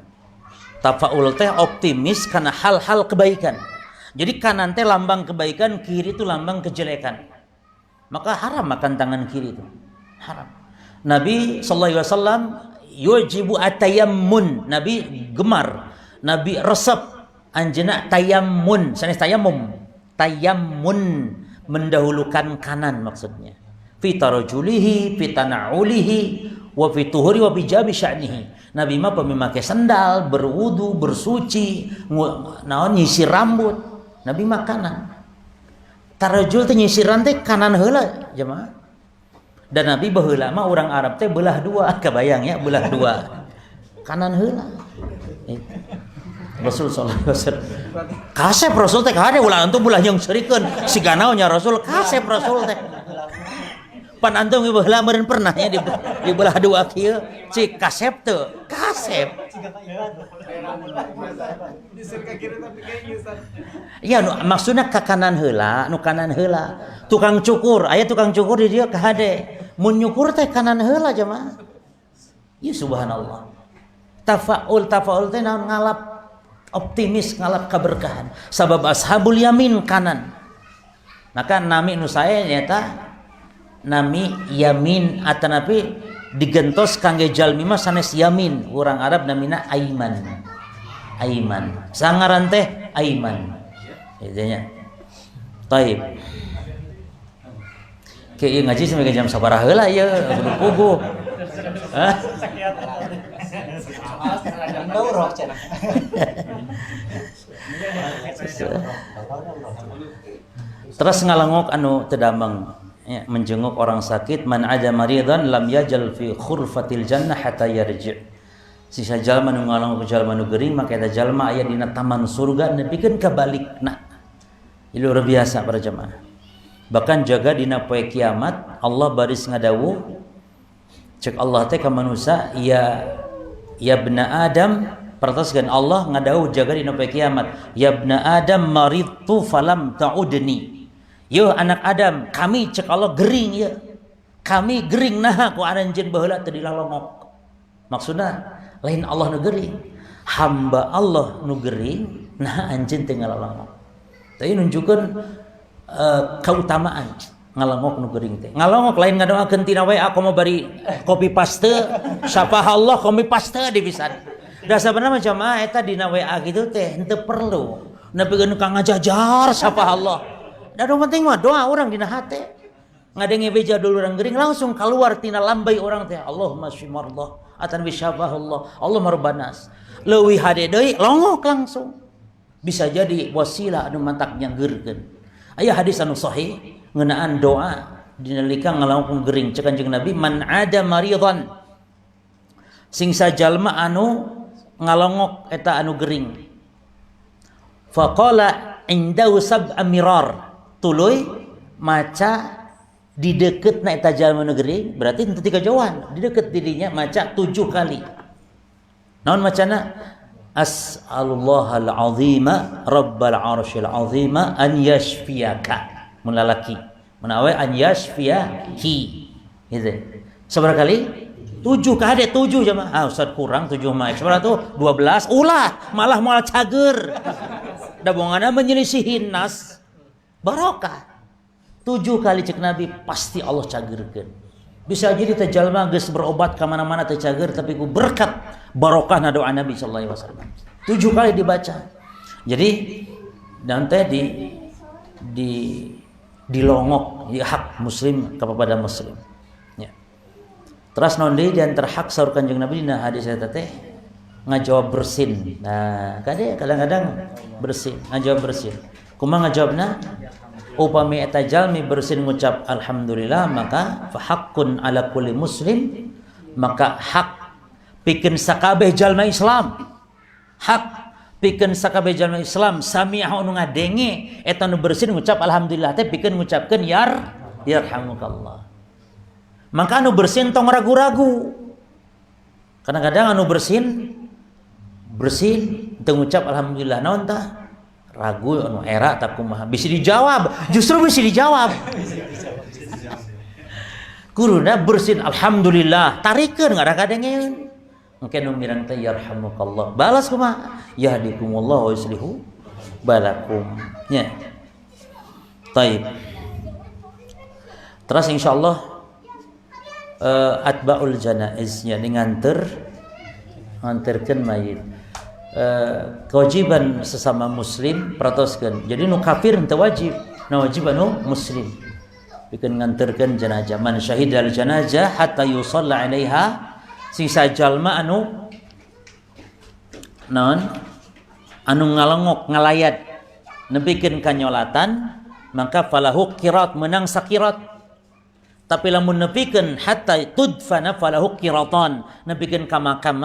Tafaul teh optimis karena hal-hal kebaikan. Jadi kanan teh lambang kebaikan, kiri itu lambang kejelekan. Maka haram makan tangan kiri itu. Haram. Nabi sallallahu alaihi wasallam yujibu atayammun, Nabi gemar, Nabi resep anjeunna tayammun, sanes tayamum, mendahulukan kanan maksudnya. Fi tarajulihi, fi tanaulihi, wa fi tuhuri wa fi jabi sya'nihi. Nabi mah pemake sendal, berwudu, bersuci, naon nyisir rambut, Nabi mah kanan. Tarajul teh nyisiran teh kanan heula jemaah. Dan Nabi baheula mah urang Arab teh belah dua, kebayang ya belah dua. Kanan heula. Rasul sallallahu alaihi wasallam. Kasep Rasul teh kade ulah antum belah yang serikeun sigana nya Rasul kasep Rasul teh. Pan antum baheula meureun pernah nya di belah dua kieu, cik kasep teu, kasep. Ya maksudna ka kanan heula, nu kanan heula. Tukang cukur, aya tukang cukur di dieu ka hade. Mun nyukur teh kanan heula jemaah. Ya subhanallah. Tafaul teh naon ngalap optimis, ngalap keberkahan. Sabab ashabul yamin kanan. Maka nami nu sae nyata nami yamin atanapi digentos kangge jalmi mah sanes yamin. Urang Arab namina aiman. Aiman. Sangaran teh aiman. Intinya. Taib. Ke ieu ngaji sampai jam sabaraha heula ieu kubu. Hah? Terus ngalangok anu tedamang ya, menjenguk orang sakit, man ada maridan lam yajal fi khurfatil jannah hatta yarji'. Sisa jalma nu ngalangok jalma nu gering maka eta jalma aya dina taman surga nepikeun ka balikna. Luar biasa para jemaah. Bahkan jaga dina poe kiamat Allah baris ngadawuh cek Allah teh ka manusia ya bna Adam pertaskeun Allah ngadawuh jaga dina poe kiamat ya bna Adam maridtu falam ta'udni. Yo anak Adam kami cek Allah gering ya. Kami gering naha ku aranjeun baheula teu dilalongok. Maksudna lain Allah nu gering. Hamba Allah nu gering nah anjeun teu ngalalongok. Tapi nunjukkan keutamaan ngalongok nu gering teh. Ngalongok lain ngadoakeun tina we aku mau bari copy paste, sapah Allah copy paste di pisan. Da sabenerna mah jamaah eta dina WA kitu teh henteu perlu. Nepikeun ka ngajajar sapah Allah. Da nu penting mah doa orang dina hate. Ngadenge beja dulu orang gering langsung keluar tina lambai orang teh. Allahumma shfi mardah atan bi syafahullah. Allahumma rabbanas. Leuwih hade deui longok langsung. Bisa jadi wasilah anu mantak nyanggeurkeun. Aya hadis anu sahih ngeunaan doa dinalika ngalangkung gering cek Kanjeng Nabi man ada maridan sing sajalma anu ngalongok eta anu gering faqala indahu sab'a mirar tuluy maca di dekeutna eta jalma anu gering berarti henteu ti kajauhan di deket dirinya maca 7 kali. Naon macana? As'alullahal azima rabbal arsyil azima an yashfiyaka mun lalaki mun awe an yashfiyahi gitu sabar kali 7 kade 7 jamaah ustaz kurang 7 mah sabar tuh 12 ulah malah moal cager da bongana menyelisihin nas barokah 7 kali cek Nabi pasti Allah cagerkeun. Bisa jadi teh jalma geus berobat ka mana-mana teh cager tapi ku berkat barokahna doa Nabi sallallahu alaihi wasallam. 7 kali dibaca. Jadi nanti dilongok ya hak muslim kepada muslim. Ya. Terus naon deui di antara hak saur Kanjeng Nabi dina hadis eta teh ngajawab bersin. Nah, kadang-kadang bersin, ngajawab bersin. Kumaha ngajawabna? Upami eta jalmi bersin ngucap alhamdulillah maka fa haqqun ala kulli muslim maka hak pikeun sakabeh jalma Islam hak pikeun sakabeh jalma Islam sami'ah nu ngadenge eta nu bersin ngucap alhamdulillah teh pikeun ngucapkeun yarhamukallah maka anu bersin tong ragu-ragu kadang-kadang anu bersin teu ngucap alhamdulillah naon tah ragu anu era tak kumaha bisa dijawab justru bisa dijawab kuruna bersin alhamdulillah tarikeun ngada-gadengeun engke nu mirang teh yarhamukallah balas kumaha yahdikumullah wa yuslihu balakum nya taib terus insyaallah atbaul janaiz nya nganterkeun mayit kewajiban sesama muslim pratoskeun. Jadi nu kafir teu wajib, nu wajib anu muslim. Pikeun nganterkeun jenazah. Man syahidal janazah hatta yusalla 'alaiha sisa jalma anu naon? Anu ngalengok ngalayat nepikeun kanyolatan maka falahu qirat menang sakirat. Tapi lamun nepikeun hatta tudfana falahu qiratan nepikeun ka makam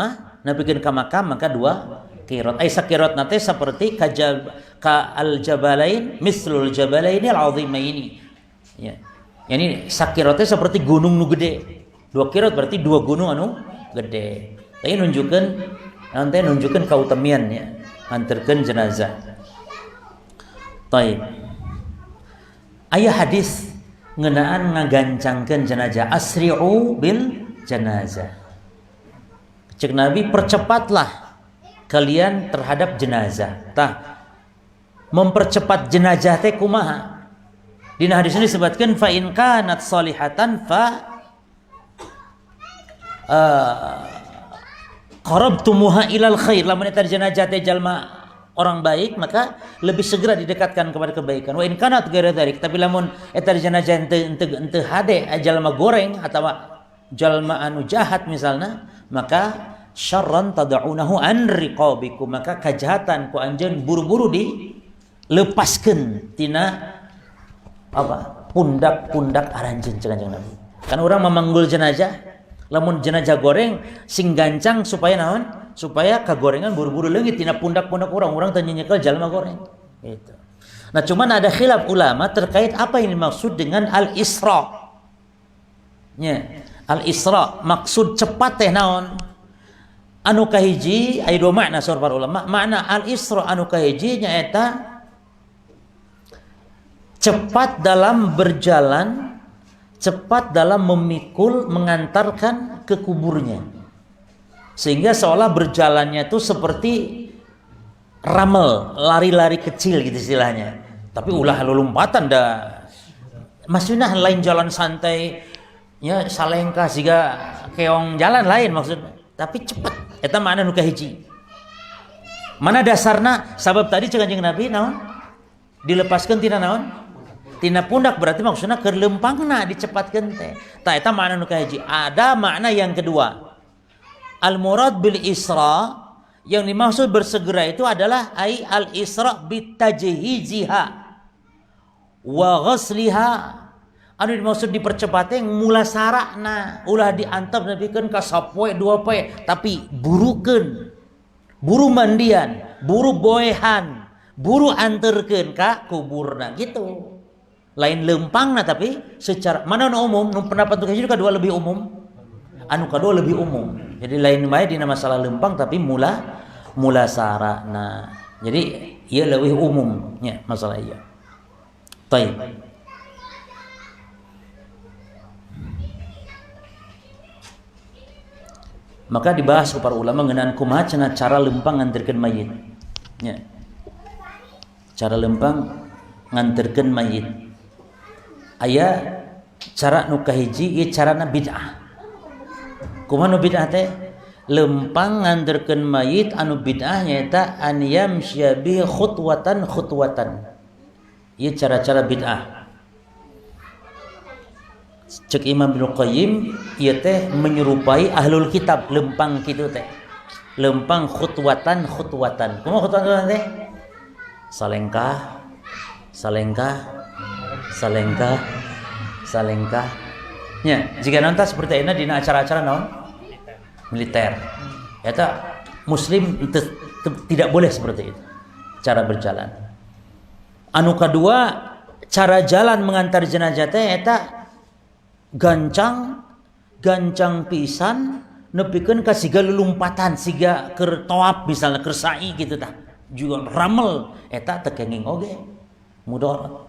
maka 2 qirat. Ai sakirat nate seperti ka al jabalain mislul jabalain al azimaini. Ya. Yani sakiratnya seperti gunung nu gede. 2 qirat berarti 2 gunung anu gede. Tapi nunjukkeun kautamian ya. Anterkeun jenazah. Taib. Aya hadis ngeunaan ngagancangkeun jenazah asri'u bil janazah. Cek Nabi percepatlah kalian terhadap jenazah. Tah mempercepat jenazah teh kumaha? Dina hadis ini disebutkan fa in kanat salihatan fa qarabtumuha ilal khair. Lamun eta jenazah teh jalma orang baik maka lebih segera didekatkan kepada kebaikan. Wa in kanat ghaira dzalik, tapi lamun eta jenazah henteu hade jalma goreng atawa jalma anu jahat misalnya, maka syarran tad'unahu an riqabikum, maka kejahatan ku anjeun buru-buru dilepaskeun tina apa? Pundak-pundak aranjeun cenah Kanjeng Nabi. Kan orang memanggul jenazah, lamun jenazah goreng sing gancang supaya naon? Supaya kagorengan buru-buru leungit tina pundak-pundak orang teu nyenyekel jalma goreng. Gitu. Nah, cuman ada khilaf ulama terkait apa yang dimaksud dengan al-isra. Nya, al-isra maksud cepat teh naon? Anu kahiji aya dua makna saur para ulama. Makna al-isra anu kahiji nyaeta cepat dalam berjalan, cepat dalam memikul, mengantarkan ke kuburnya, sehingga seolah berjalannya itu seperti ramel, lari-lari kecil gitu istilahnya. Tapi ulah lompatan dah. Maksudnya lain jalan santai, ya salengka siga keong jalan lain maksudnya. Tapi cepat. Eta makna nu kahiji. Mana dasarna? Sabab tadi cek Kanjeng Nabi naon? Dilepaskeun tina naon? Tina pundak, berarti maksudnya keur leumpangna dicepatkeun teh. Tah eta makna nu kahiji. Ada makna yang kedua. Al murad bil isra, yang dimaksud bersegera itu adalah ai al isra bitajhiziha wa ghasliha. Anu dimaksud dipercepat teh mulasarana, ulah diantep nepikeun ka 10 poe 2 poe, tapi burukeun. Buru mandian, buru boehan, buru anterkeun ka kuburna gitu. Lain leumpangna tapi secara mana nu umum, nu pendapat nu kedua lebih umum. Anu kedua lebih umum. Jadi lain bae dina masalah leumpang tapi mulasarana. Jadi ieu leuwih umum nya masalah ieu. Baik. Maka dibahas para ulama ngeunaan kumaha cenah cara lempang nganterkeun mayit. Nya. Cara lempang nganterkeun mayit. Aya cara nu kahiji ieu carana bid'ah. Kumaha nu bid'ah teh? Lempang nganterkeun mayit anu bid'ah nyaeta an yamsya bi khutwatan. Ieu cara-cara bid'ah. Cek Imam Ibnu Qayyim ieu teh menyerupai ahlul kitab lempang kitu teh. Lempang khutwatan. Kumaha khutwatan teh? Salengkah. Nya, jika nonton seperti ini dina acara-acara naon? Militer. Eta muslim tidak boleh seperti itu cara berjalan. Anu kedua, cara jalan mengantar jenazah teh eta gancang pisan nepikeun ka siga lulumpatan, siga keur toab misalnya keur sa'i gitu tah. Juga ramel eta teu kenging oge. Mudarat.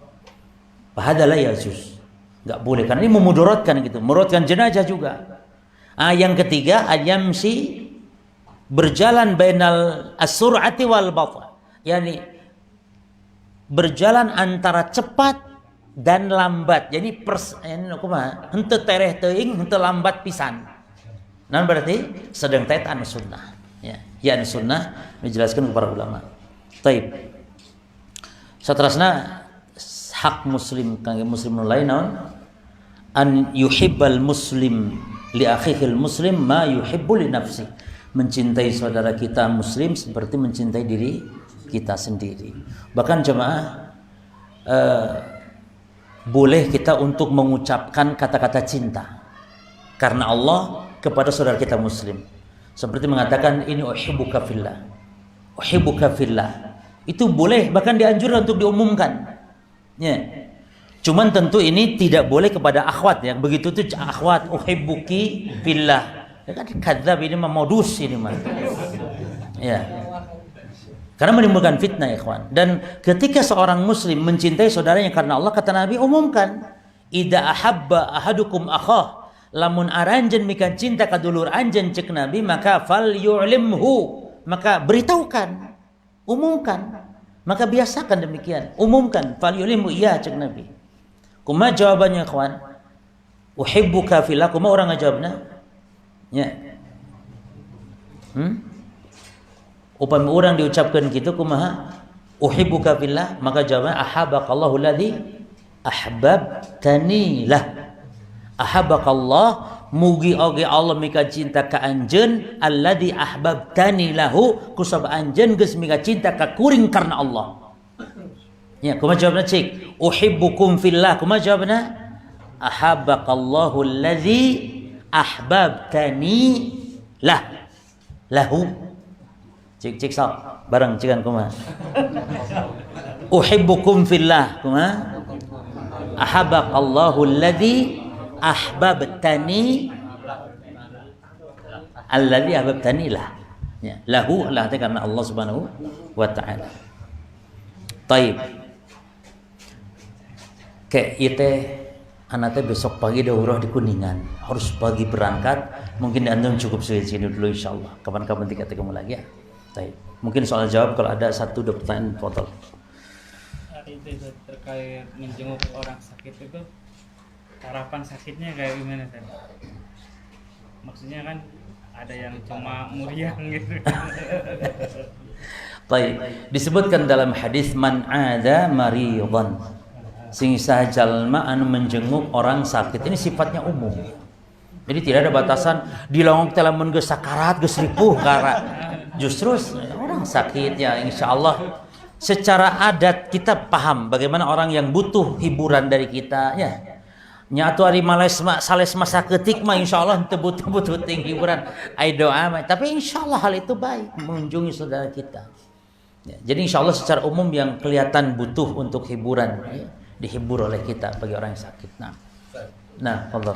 Fahadalah yajuz. Enggak boleh karena ini memudaratkan gitu, memudaratkan jenazah juga. Yang ketiga, ayamsi berjalan bainal as-sur'ati wal bathah. Yani berjalan antara cepat dan lambat. Jadi kumaha? Henteu tereh teuing, henteu lambat pisan. Naon berarti? Sedang tet anu sunnah. Ya anu sunnah dijelaskan kepada ulama. Taib. Saterasna hak muslim kangge muslim nu lain naon? An yuhibbal muslim li akhihil muslim ma yuhibbu li nafsi. Mencintai saudara kita muslim seperti mencintai diri kita sendiri. Bahkan jemaah boleh kita untuk mengucapkan kata-kata cinta karena Allah kepada saudara kita muslim. Seperti mengatakan ini uhibbuka fillah. Uhibbuka fillah. Itu boleh, bahkan dianjurkan untuk diumumkan. Ya. Cuman tentu ini tidak boleh kepada akhwat ya. Begitu tuh akhwat uhibbuki fillah. Ya kan kadzab ini mah modus ini mah. Ya. Karena menimbulkan fitnah ya ikhwan. Dan ketika seorang muslim mencintai saudaranya karena Allah, kata Nabi umumkan, idza ahabba ahadukum akhah, lamun aranjeun mika cinta ka dulur anjeun cek Nabi, maka fal yu'limhu, maka beritahukan, umumkan. Maka biasakan demikian, umumkan, fal yu'limhu iya cek Nabi. Kumaha jawabannya ikhwan? Uhibbuka fillah, kumaha orang ngajawabna? Ya. Upami orang diucapkan gitu kumaha? Uhibbuka fillah, maka jawabnya ahabaqallahu alladzi ahbabtani lah. Ahabakallah mugi oge Allah mika cinta ka anjeun alladzi ahbabtani lahu kusab anjeun geus mika cinta ka kuring karena Allah. Ya, kumaha jawabna cik? Uhibbukum fillah. Kumaha jawabna? Ahabbaqallahu alladzi ahbabtani lahu. Cik sok bareng cikan kumaha? Uhibbukum fillah. Kumaha? Ahabbaqallahu alladzi ahbabtani alladzi ahbabtani ya, lahu Allah karena Allah Subhanahu wa taala. Taib. Kayak itu anaknya besok pagi daurah di Kuningan, harus pagi berangkat. Mungkin antum cukup sini dulu insyaallah. Kapan-kapan kita ketemu lagi ya. Taib. Mungkin soal jawab kalau ada 1-2 pertanyaan total. Itu terkait menjenguk orang sakit itu, harapan sakitnya kayak gimana tadi? Maksudnya kan ada yang cuma muriang gitu. Baik, disebutkan dalam hadis man ada maridhan. Sing sajalma anu menjenguk orang sakit, ini sifatnya umum. Jadi tidak ada batasan di lawang teh lamun geus sakarat geus ripuh kara. Justru orang sakit ya insyaallah secara adat kita paham bagaimana orang yang butuh hiburan dari kita ya. Nyatu ari sales masa ketik mah insyaallah teu butuh hiburan. Ai doa mah tapi insyaallah hal itu baik mengunjungi saudara kita. Ya, jadi insyaallah secara umum yang kelihatan butuh untuk hiburan ya, dihibur oleh kita bagi orang yang sakit. Nah, Allah.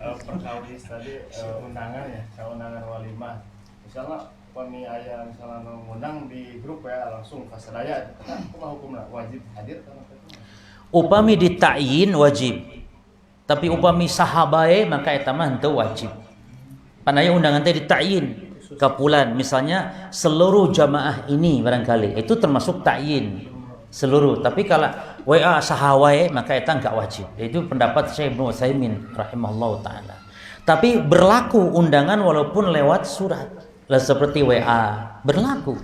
Perkawis tadi undangan ya, undangan walimah. Misalnya kami ayah misalnya mengundang di grup ya langsung kasadaya, kumaha hukumna wajib hadir kan? Upami dita'yin wajib. Tapi upami sahabae maka eta mah henteu wajib. Panaya undangan teh dita'yin kapulan misalnya seluruh jamaah ini barangkali itu termasuk ta'yin seluruh. Tapi kalau WA sahawae maka eta enggak wajib. Itu pendapat Syekh Ibnu Utsaimin rahimahullahu taala. Tapi berlaku undangan walaupun lewat surat. Lah seperti WA berlaku.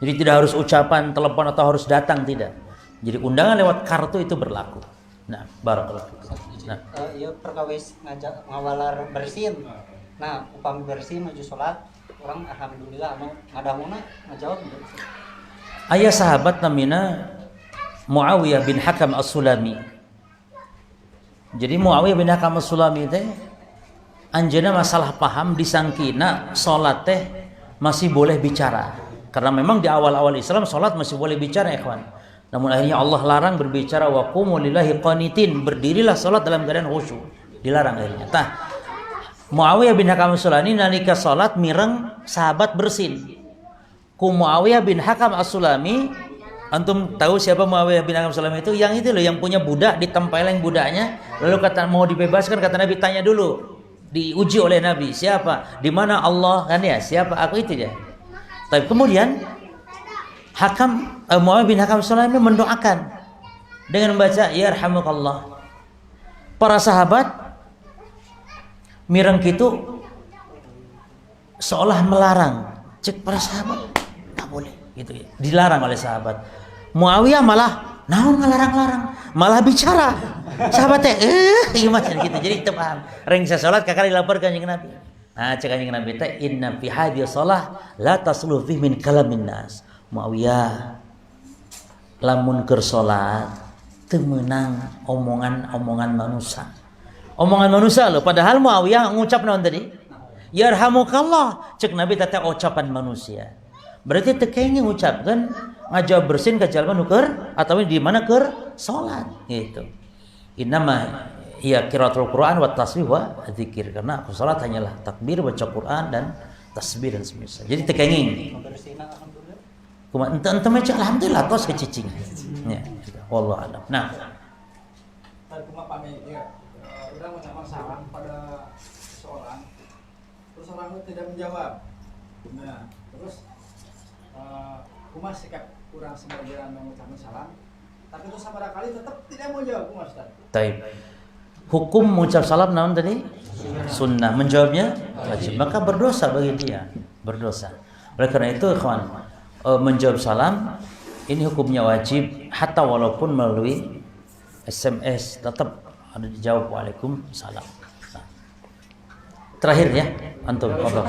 Jadi tidak harus ucapan telepon atau harus datang tidak. Jadi undangan lewat kartu itu berlaku. Nah, barakallahu fikum. Nah, ieu perkawis ngajak ngawalar bersin. Nah, upami bersin menuju salat, orang alhamdulillah anu ngadahuna ngajawab. Aya sahabat namina Muawiyah bin Hakam As-Sulami. Jadi Muawiyah bin Hakam As-Sulami teh anjeunna masalah paham disangkina salat teh masih boleh bicara. Karena memang di awal-awal Islam salat masih boleh bicara ikhwan. Namun akhirnya Allah larang berbicara wa qumu lillahi qanitin, berdirilah salat dalam keadaan khusyuk. Dilarang akhirnya. Tah Muawiyah bin Hakam As-Sulami nalika salat mireng sahabat bersin. Ku Muawiyah bin Hakam As-Sulami, antum tahu siapa Muawiyah bin Hakam As-Sulami itu? Yang itu loh yang punya budak ditempeleng budaknya, lalu kata mau dibebaskan kata Nabi tanya dulu. Diuji oleh Nabi, siapa? Di mana Allah? Kan ya, siapa? Aku itu ya. Tapi kemudian Muawiyah bin Hakam As-Sulami mendoakan dengan membaca yarhamukallah. Para sahabat mireng kitu seolah melarang. Cek para sahabat enggak boleh gitu ya. Dilarang oleh sahabat. Muawiyah malah naon ngalarang-larang, malah bicara. Sahabat teh gimana gitu. Jadi itu paham. Reng salat kakak dilaporkan jeung Nabi. Nah, cek kanjeng Nabi teh inna fi hadhihi shalah la tasluh fi min kalamin nas. Muawiyah lamun keur salat teu meunang omongan-omongan manusia. Omongan manusia loh, padahal Muawiyah ngucap naon tadi? Yarhamukallah. Cek Nabi teh ucapan manusia. Berarti teu kenging ngucapkeun ngajawab bersin ka jalma nu keur atawa di mana keur salat gitu. Innama hiya qiraatul Qur'an wa tasbih wa dzikir. Karena aku salat hanyalah takbir, baca Quran dan tasbih dan semisal. Jadi teu kenging. Kumaha ente maca alhamdulillah tos kecicing. Ya, wallahu a'lam. Nah, kumaha pami ya udah menyampaikan salam pada seseorang terus orang itu tidak menjawab. Nah, terus kumaha sikap kurang sebagai mengucapkan salam tapi terus sama kali tetap tidak mau jawab kumaha Ustaz. Taib. Hukum mengucap salam naon tadi? Sunnah. Menjawabnya wajib. Maka berdosa bagi dia. Berdosa. Oleh karena itu ikhwan, menjawab salam ini hukumnya wajib hatta walaupun melalui SMS tetap ada dijawab waalaikumsalam. Terakhir ya, antum. Fadhal.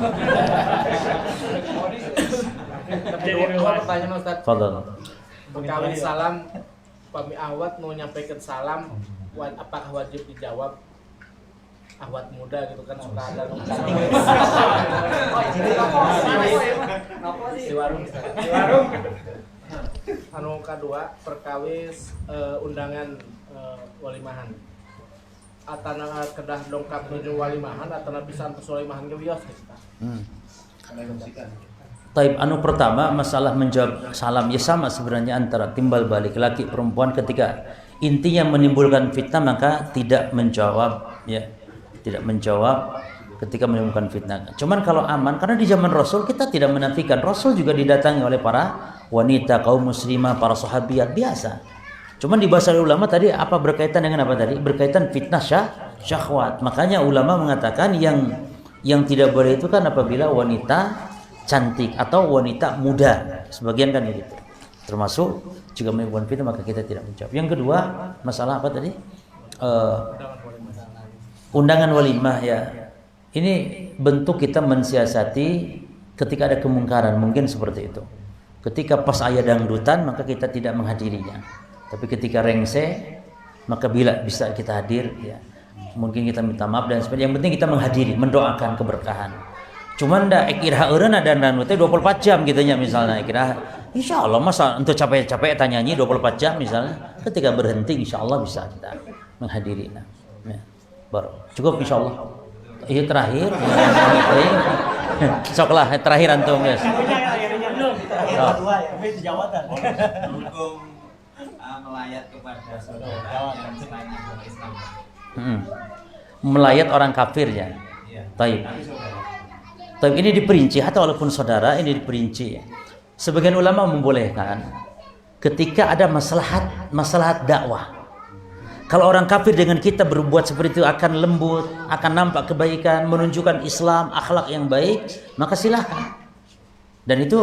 Pertanyaan Ustaz. Fadhal. Berkali salam, Pami Ahwat mau nyampaikan salam, apakah wajib dijawab? Ahwat muda gitu kan suka ada di warung. Anu kedua perkawis undangan walimahan. Atana kedah dongkap nuju walimahan atana pisan pesu walimahan ge wios gitu. Taib, anu pertama masalah menjawab salam ya sama sebenarnya antara timbal balik laki perempuan ketika intinya menimbulkan fitnah maka tidak menjawab ya, tidak menjawab ketika menimbulkan fitnah. Cuman kalau aman karena di zaman Rasul kita tidak menafikan, Rasul juga didatangi oleh para wanita kaum muslimah, para sahabiat biasa. Cuman di bahasa ulama tadi apa berkaitan dengan apa tadi? Berkaitan fitnah syahwat. Makanya ulama mengatakan yang tidak boleh itu kan apabila wanita cantik atau wanita muda, sebagian kan begitu. Termasuk jika menimbulkan fitnah maka kita tidak menjawab. Yang kedua, masalah apa tadi? Undangan walimah ya. Ini bentuk kita mensiasati ketika ada kemungkaran, mungkin seperti itu. Ketika pas aya dangdutan maka kita tidak menghadirinya. Tapi ketika rengse maka bila bisa kita hadir ya. Mungkin kita minta maaf dan sebagainya. Yang penting kita menghadiri, mendoakan keberkahan. Cuman dah ikirah eureun ada dangdutnya 24 jam gitu nya misalnya ikirah. Insyaallah masa untuk capek-capek tanyanya 24 jam misalnya. Ketika berhenti insyaallah bisa kita menghadiri. Ya. Baru cukup insyaallah. Iya terakhir. Soklah terakhir antum guys. Hukum melayat kepada saudara yang selain agama Islam. Melayat orang kafir ya. Taib. Taib ini diperinci atau walaupun saudara ini diperinci. Sebagian ulama membolehkan ketika ada maslahat dakwah. Kalau orang kafir dengan kita berbuat seperti itu akan lembut, akan nampak kebaikan, menunjukkan Islam, akhlak yang baik, maka silakan. Dan itu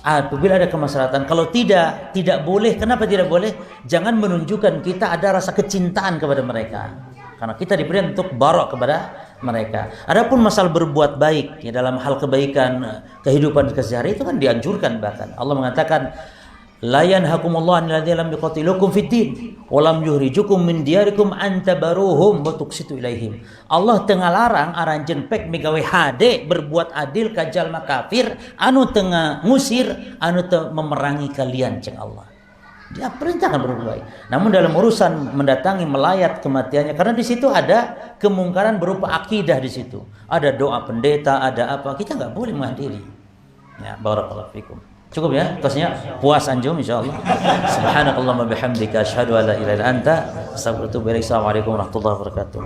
apabila ada kemaslahatan. Kalau tidak boleh. Kenapa tidak boleh? Jangan menunjukkan kita ada rasa kecintaan kepada mereka. Karena kita diberi untuk barok kepada mereka. Adapun masalah berbuat baik ya dalam hal kebaikan kehidupan keseharian itu kan dianjurkan bahkan. Allah mengatakan la yanhakumullahu 'anil ladzina lam yuqatilukum fid din wa lam yukhrijukum min diyarikum an tabaruhum wa tuqsitu ilaihim. Allah tengah larang aranjeun pek migawe hade berbuat adil ka jalma kafir anu tengah ngusir anu teu memerangi kalian ceng Allah. Dia perintahkan berbuat baik. Namun dalam urusan mendatangi melayat kematiannya karena di situ ada kemungkaran berupa akidah di situ. Ada doa pendeta, ada apa. Kita enggak boleh menghadiri. Ya, barakallahu fikum. Cukup ya, tosnya puas anjum insyaallah. Subhanakallahumma bihamdika asyhadu an la ilaha illa anta astaghfiruka wa atubu ilaik. Assalamualaikum warahmatullahi wabarakatuh.